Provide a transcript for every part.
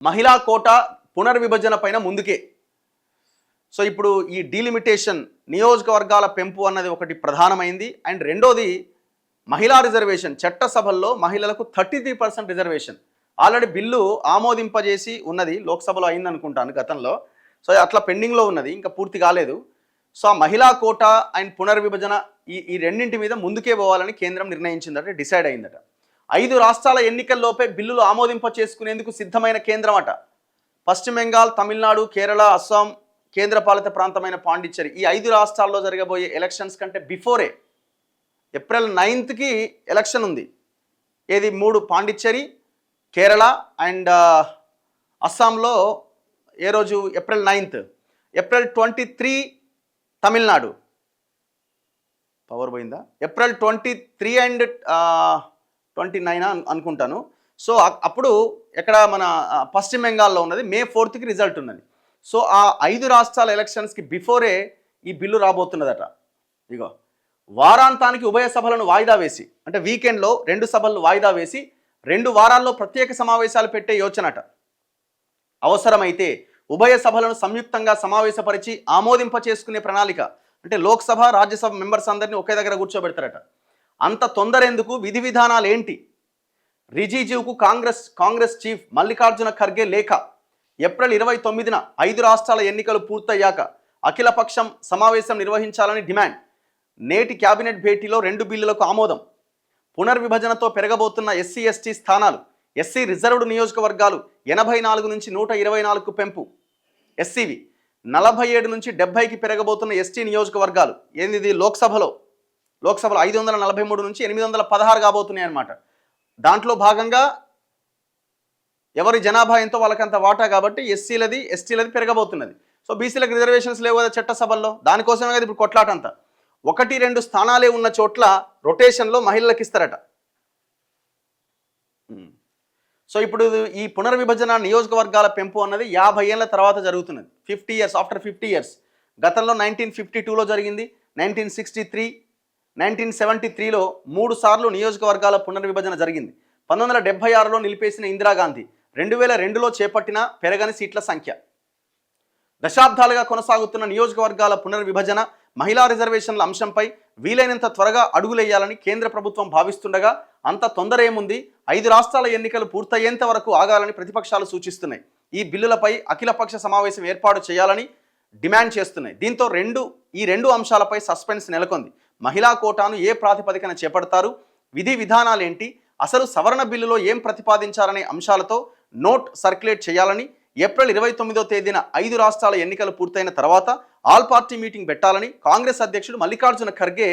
మహిళా కోటా పునర్విభజన పైన ముందుకే. సో ఇప్పుడు ఈ డీలిమిటేషన్ నియోజకవర్గాల పెంపు అన్నది ఒకటి ప్రధానమైంది. అండ్ రెండోది మహిళా రిజర్వేషన్, చట్టసభల్లో మహిళలకు 33% రిజర్వేషన్ ఆల్రెడీ బిల్లు ఆమోదింపజేసి ఉన్నది, లోక్సభలో అయింది అనుకుంటాను గతంలో. సో అట్లా పెండింగ్లో ఉన్నది, ఇంకా పూర్తి కాలేదు. సో ఆ మహిళా కోటా అండ్ పునర్విభజన ఈ రెండింటి మీద ముందుకే పోవాలని కేంద్రం నిర్ణయించిందట, డిసైడ్ అయిందట. 5 రాష్ట్రాల ఎన్నికల్లోపే బిల్లులు ఆమోదింప చేసుకునేందుకు సిద్ధమైన కేంద్రం అట. పశ్చిమ బెంగాల్, తమిళనాడు, కేరళ, అస్సాం, కేంద్రపాలిత ప్రాంతమైన పాండిచ్చేరి, ఈ 5 రాష్ట్రాల్లో జరగబోయే ఎలక్షన్స్ కంటే బిఫోరే ఏప్రిల్ 9కి ఎలక్షన్ ఉంది. ఏది 3 పాండిచ్చేరి, కేరళ అండ్ అస్సాంలో ఏ రోజు? ఏప్రిల్ 9. ఏప్రిల్ 23 తమిళనాడు. పవర్ పోయిందా? ఏప్రిల్ 23 అండ్ 29 అనుకుంటాను. సో అప్పుడు ఎక్కడ మన పశ్చిమ బెంగాల్లో ఉన్నది, మే 4కి రిజల్ట్ ఉన్నది. సో ఆ 5 రాష్ట్రాల ఎలక్షన్స్కి బిఫోరే ఈ బిల్లు రాబోతున్నదట. ఇగో వారాంతానికి ఉభయ సభలను వాయిదా వేసి, అంటే వీకెండ్లో 2 సభలను వాయిదా వేసి 2 వారాల్లో ప్రత్యేక సమావేశాలు పెట్టే యోచనట. అవసరమైతే ఉభయ సభలను సంయుక్తంగా సమావేశపరిచి ఆమోదింప చేసుకునే ప్రణాళిక. అంటే లోక్సభ, రాజ్యసభ మెంబర్స్ అందరినీ ఒకే దగ్గర కూర్చోబెడతారట. అంత తొందర ఎందుకు? విధి విధానాలు ఏంటి? రిజిజుకు కాంగ్రెస్ చీఫ్ మల్లికార్జున ఖర్గే లేఖ. ఏప్రిల్ 29న 5 రాష్ట్రాల ఎన్నికలు పూర్తయ్యాక అఖిలపక్షం సమావేశం నిర్వహించాలని డిమాండ్. నేటి క్యాబినెట్ భేటీలో 2 బిల్లులకు ఆమోదం. పునర్విభజనతో పెరగబోతున్న ఎస్సీ ఎస్టీ స్థానాలు, ఎస్సీ రిజర్వ్డ్ నియోజకవర్గాలు 84 నుంచి 124కు పెంపు. ఎస్సీవి 47 నుంచి 70కి పెరగబోతున్న ఎస్టీ నియోజకవర్గాలు. ఏంది? లోక్సభలో 543 నుంచి 816 కాబోతున్నాయి అన్నమాట. దాంట్లో భాగంగా ఎవరి జనాభా ఎంతో వాళ్ళకంత వాటా కాబట్టి ఎస్సీలది ఎస్టీలది పెరగబోతున్నది. సో బీసీలకు రిజర్వేషన్స్ లేవు కదా చట్టసభల్లో, దానికోసమే కదా ఇప్పుడు కొట్లాటంతా. 1-2 స్థానాలే ఉన్న చోట్ల రొటేషన్లో మహిళలకు ఇస్తారట. సో ఇప్పుడు ఈ పునర్విభజన నియోజకవర్గాల పెంపు అన్నది 50 ఏళ్ల తర్వాత జరుగుతున్నది. 50 ఇయర్స్, ఆఫ్టర్ 50 ఇయర్స్. గతంలో 1952లో జరిగింది, 1963, 1973లో 3 సార్లు నియోజకవర్గాల పునర్విభజన జరిగింది. 1976లో నిలిపేసిన ఇందిరాగాంధీ 2002లో చేపట్టిన పెరగని సీట్ల సంఖ్య. దశాబ్దాలుగా కొనసాగుతున్న నియోజకవర్గాల పునర్విభజన, మహిళా రిజర్వేషన్ల అంశంపై వీలైనంత త్వరగా అడుగులేయాలని కేంద్ర ప్రభుత్వం భావిస్తుండగా అంత తొందర ఏముంది? 5 రాష్ట్రాల ఎన్నికలు పూర్తయ్యేంత వరకు ఆగాలని ప్రతిపక్షాలు సూచిస్తున్నాయి. ఈ బిల్లులపై అఖిలపక్ష సమావేశం ఏర్పాటు చేయాలని డిమాండ్ చేస్తున్నాయి. దీంతో ఈ రెండు అంశాలపై సస్పెన్స్ నెలకొంది. మహిళా కోటాను ఏ ప్రాతిపదికన చేపడతారు? విధి విధానాలేంటి? అసలు సవరణ బిల్లులో ఏం ప్రతిపాదించాలనే అంశాలతో నోట్ సర్క్యులేట్ చేయాలని, ఏప్రిల్ 29వ తేదీన 5 రాష్ట్రాల ఎన్నికలు పూర్తయిన తర్వాత ఆల్ పార్టీ మీటింగ్ పెట్టాలని కాంగ్రెస్ అధ్యక్షుడు మల్లికార్జున ఖర్గే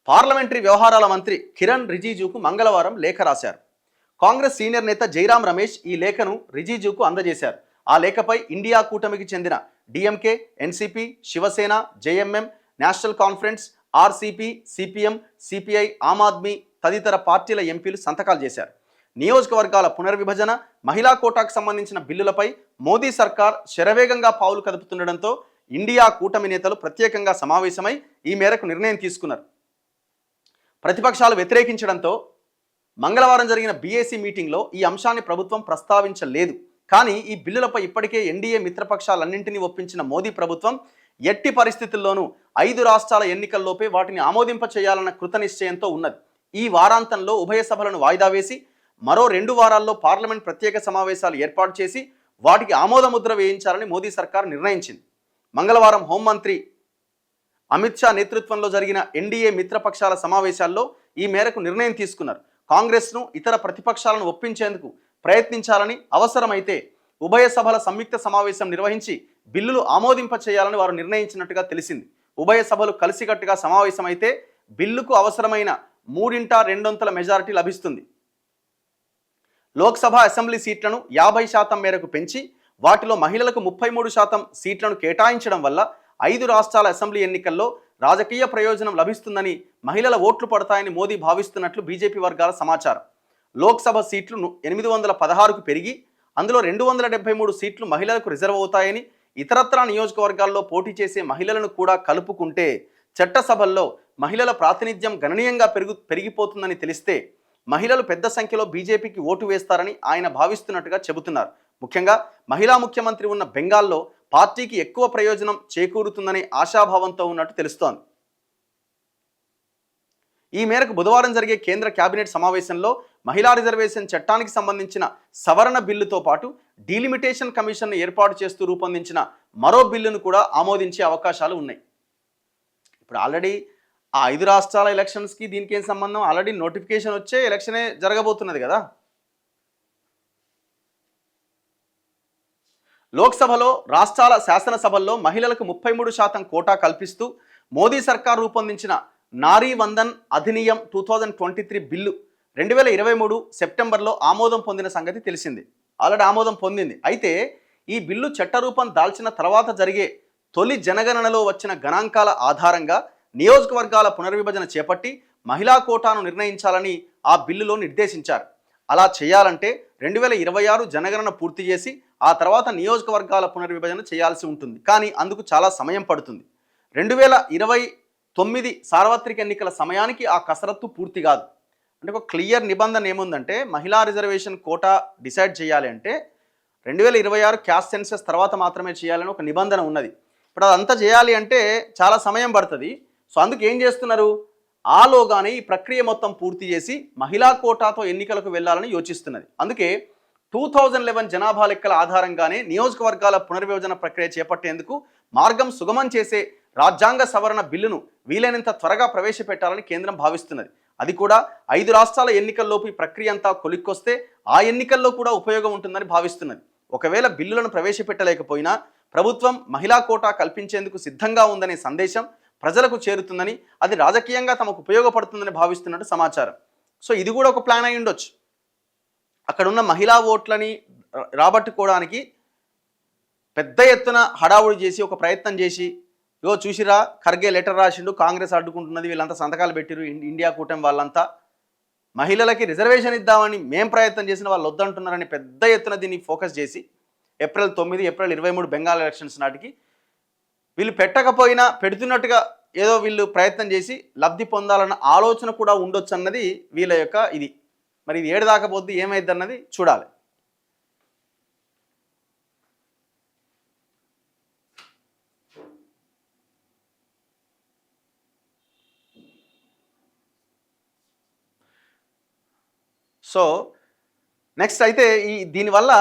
పార్లమెంటరీ వ్యవహారాల మంత్రి కిరణ్ రిజిజుకు మంగళవారం లేఖ రాశారు. కాంగ్రెస్ సీనియర్ నేత జైరాం రమేష్ ఈ లేఖను రిజిజుకు అందజేశారు. ఆ లేఖపై ఇండియా కూటమికి చెందిన DMK, NCP, Shiv Sena, JMM, national conference, RCP, CPM, CPI, Aam Aadmi తదితర పార్టీల ఎంపీలు సంతకాలు చేశారు. నియోజకవర్గాల పునర్విభజన, మహిళా కోటాకు సంబంధించిన బిల్లులపై మోదీ సర్కార్ శరవేగంగా పావులు కదుపుతుండటంతో ఇండియా కూటమి నేతలు ప్రత్యేకంగా సమావేశమై ఈ మేరకు నిర్ణయం తీసుకున్నారు. ప్రతిపక్షాలు వ్యతిరేకించడంతో మంగళవారం జరిగిన బీఏసీ మీటింగ్లో ఈ అంశాన్ని ప్రభుత్వం ప్రస్తావించలేదు. కానీ ఈ బిల్లులపై ఇప్పటికే ఎన్డీఏ మిత్రపక్షాలన్నింటినీ ఒప్పించిన మోదీ ప్రభుత్వం ఎట్టి పరిస్థితుల్లోనూ 5 రాష్ట్రాల ఎన్నికల్లోపే వాటిని ఆమోదింప చేయాలన్న కృతనిశ్చయంతో ఉన్నది. ఈ వారాంతంలో ఉభయ సభలను వాయిదా వేసి మరో 2 వారాల్లో పార్లమెంట్ ప్రత్యేక సమావేశాలు ఏర్పాటు చేసి వాటికి ఆమోదముద్ర వేయించాలని మోదీ సర్కార్ నిర్ణయించింది. మంగళవారం హోంమంత్రి అమిత్ షా నేతృత్వంలో జరిగిన ఎన్డీఏ మిత్రపక్షాల సమావేశాల్లో ఈ మేరకు నిర్ణయం తీసుకున్నారు. కాంగ్రెస్ను, ఇతర ప్రతిపక్షాలను ఒప్పించేందుకు ప్రయత్నించాలని, అవసరమైతే ఉభయ సభల సంయుక్త సమావేశం నిర్వహించి బిల్లులు ఆమోదింప చేయాలని వారు నిర్ణయించినట్టుగా తెలిసింది. ఉభయ సభలు కలిసికట్టుగా సమావేశమైతే బిల్లుకు అవసరమైన 3/2 మెజారిటీ లభిస్తుంది. లోక్సభ, అసెంబ్లీ సీట్లను 50% మేరకు పెంచి వాటిలో మహిళలకు 33% సీట్లను కేటాయించడం వల్ల 5 రాష్ట్రాల అసెంబ్లీ ఎన్నికల్లో రాజకీయ ప్రయోజనం లభిస్తుందని, మహిళల ఓట్లు పడతాయని మోదీ భావిస్తున్నట్లు బీజేపీ వర్గాల సమాచారం. లోక్సభ సీట్లు 816కు పెరిగి అందులో 273 సీట్లు మహిళలకు రిజర్వ్ అవుతాయని, ఇతరత్రా నియోజకవర్గాల్లో పోటీ చేసే మహిళలను కూడా కలుపుకుంటే చట్టసభల్లో మహిళల ప్రాతినిధ్యం గణనీయంగా పెరిగిపోతుందని తెలిస్తే మహిళలు పెద్ద సంఖ్యలో బీజేపీకి ఓటు వేస్తారని ఆయన భావిస్తున్నట్టుగా చెబుతున్నారు. ముఖ్యంగా మహిళా ముఖ్యమంత్రి ఉన్న బెంగాల్లో పార్టీకి ఎక్కువ ప్రయోజనం చేకూరుతుందని ఆశాభావంతో ఉన్నట్టు తెలుస్తోంది. ఈ మేరకు బుధవారం జరిగే కేంద్ర కేబినెట్ సమావేశంలో మహిళా రిజర్వేషన్ చట్టానికి సంబంధించిన సవరణ బిల్లుతో పాటు డీలిమిటేషన్ కమిషన్ను ఏర్పాటు చేస్తూ రూపొందించిన మరో బిల్లును కూడా ఆమోదించే అవకాశాలు ఉన్నాయి. ఇప్పుడు ఆల్రెడీ ఆ 5 రాష్ట్రాల ఎలక్షన్స్కి దీనికి ఏం సంబంధం? ఆల్రెడీ నోటిఫికేషన్ వచ్చే ఎలక్షనే జరగబోతున్నది కదా. లోక్సభలో, రాష్ట్రాల శాసనసభల్లో మహిళలకు 33% కోటా కల్పిస్తూ మోదీ సర్కార్ రూపొందించిన నారీ వందన్ అధినియం 2023 బిల్లు 2023 సెప్టెంబర్లో ఆమోదం పొందిన సంగతి తెలిసింది. ఆల్రెడీ ఆమోదం పొందింది. అయితే ఈ బిల్లు చట్టరూపం దాల్చిన తర్వాత జరిగే తొలి జనగణనలో వచ్చిన గణాంకాల ఆధారంగా నియోజకవర్గాల పునర్విభజన చేపట్టి మహిళా కోటాను నిర్ణయించాలని ఆ బిల్లులో నిర్దేశించారు. అలా చేయాలంటే 2026 జనగణన పూర్తి చేసి ఆ తర్వాత నియోజకవర్గాల పునర్విభజన చేయాల్సి ఉంటుంది. కానీ అందుకు చాలా సమయం పడుతుంది. 2029 సార్వత్రిక ఎన్నికల సమయానికి ఆ కసరత్తు పూర్తి కాదు. అంటే ఒక క్లియర్ నిబంధన ఏముందంటే, మహిళా రిజర్వేషన్ కోటా డిసైడ్ చేయాలి అంటే 2026 క్యాస్ట్ సెన్సస్ తర్వాత మాత్రమే చేయాలని ఒక నిబంధన ఉన్నది. ఇప్పుడు అదంతా చేయాలి అంటే చాలా సమయం పడుతుంది. సో అందుకు ఏం చేస్తున్నారు, ఆలోగానే ఈ ప్రక్రియ మొత్తం పూర్తి చేసి మహిళా కోటాతో ఎన్నికలకు వెళ్ళాలని యోచిస్తున్నది. అందుకే 2011 జనాభా లెక్కల ఆధారంగానే నియోజకవర్గాల పునర్విభజన ప్రక్రియ చేపట్టేందుకు మార్గం సుగమం చేసే రాజ్యాంగ సవరణ బిల్లును వీలైనంత త్వరగా ప్రవేశపెట్టాలని కేంద్రం భావిస్తున్నది. అది కూడా 5 రాష్ట్రాల ఎన్నికల్లోపు ఈ ప్రక్రియ అంతా కొలిక్కొస్తే ఆ ఎన్నికల్లో కూడా ఉపయోగం ఉంటుందని భావిస్తున్నది. ఒకవేళ బిల్లులను ప్రవేశపెట్టలేకపోయినా ప్రభుత్వం మహిళా కోటా కల్పించేందుకు సిద్ధంగా ఉందనే సందేశం ప్రజలకు చేరుతుందని, అది రాజకీయంగా తమకు ఉపయోగపడుతుందని భావిస్తున్నట్టు సమాచారం. సో ఇది కూడా ఒక ప్లాన్ అయి ఉండొచ్చు. అక్కడున్న మహిళా ఓట్లని రాబట్టుకోవడానికి పెద్ద ఎత్తున హడావుడి చేసి ఒక ప్రయత్నం చేసి, ఇగో చూసిరా ఖర్గే లెటర్ రాసిండు, కాంగ్రెస్ అడ్డుకుంటున్నది, వీళ్ళంతా సంతకాలు పెట్టిరు, ఇండియా కూటమి వాళ్ళంతా మహిళలకి రిజర్వేషన్ ఇద్దామని మేం ప్రయత్నం చేసిన వాళ్ళు వద్దంటున్నారని పెద్ద ఎత్తున దీన్ని ఫోకస్ చేసి ఏప్రిల్ 9, ఏప్రిల్ 23 బెంగాల్ ఎలక్షన్స్ నాటికి వీళ్ళు పెట్టకపోయినా పెడుతున్నట్టుగా ఏదో వీళ్ళు ప్రయత్నం చేసి లబ్ధి పొందాలన్న ఆలోచన కూడా ఉండొచ్చు అన్నది వీళ్ళ యొక్క ఇది. మరి ఇది ఏడు దాకా పోద్ది, ఏమైద్ది అన్నది చూడాలి. సో నెక్స్ట్ అయితే దీనివల్ల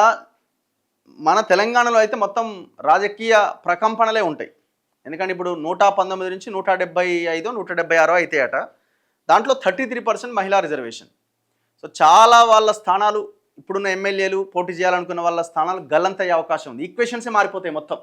మన తెలంగాణలో అయితే మొత్తం రాజకీయ ప్రకంపనలే ఉంటాయి. ఎందుకంటే ఇప్పుడు 119 నుంచి 175, 176 అయితే అట. దాంట్లో 33% మహిళా రిజర్వేషన్. సో చాలా వాళ్ళ స్థానాలు, ఇప్పుడున్న ఎమ్మెల్యేలు పోటీ చేయాలనుకున్న వాళ్ళ స్థానాలు గల్లంతయ్యే అవకాశం ఉంది. ఈక్వేషన్సే మారిపోతాయి మొత్తం.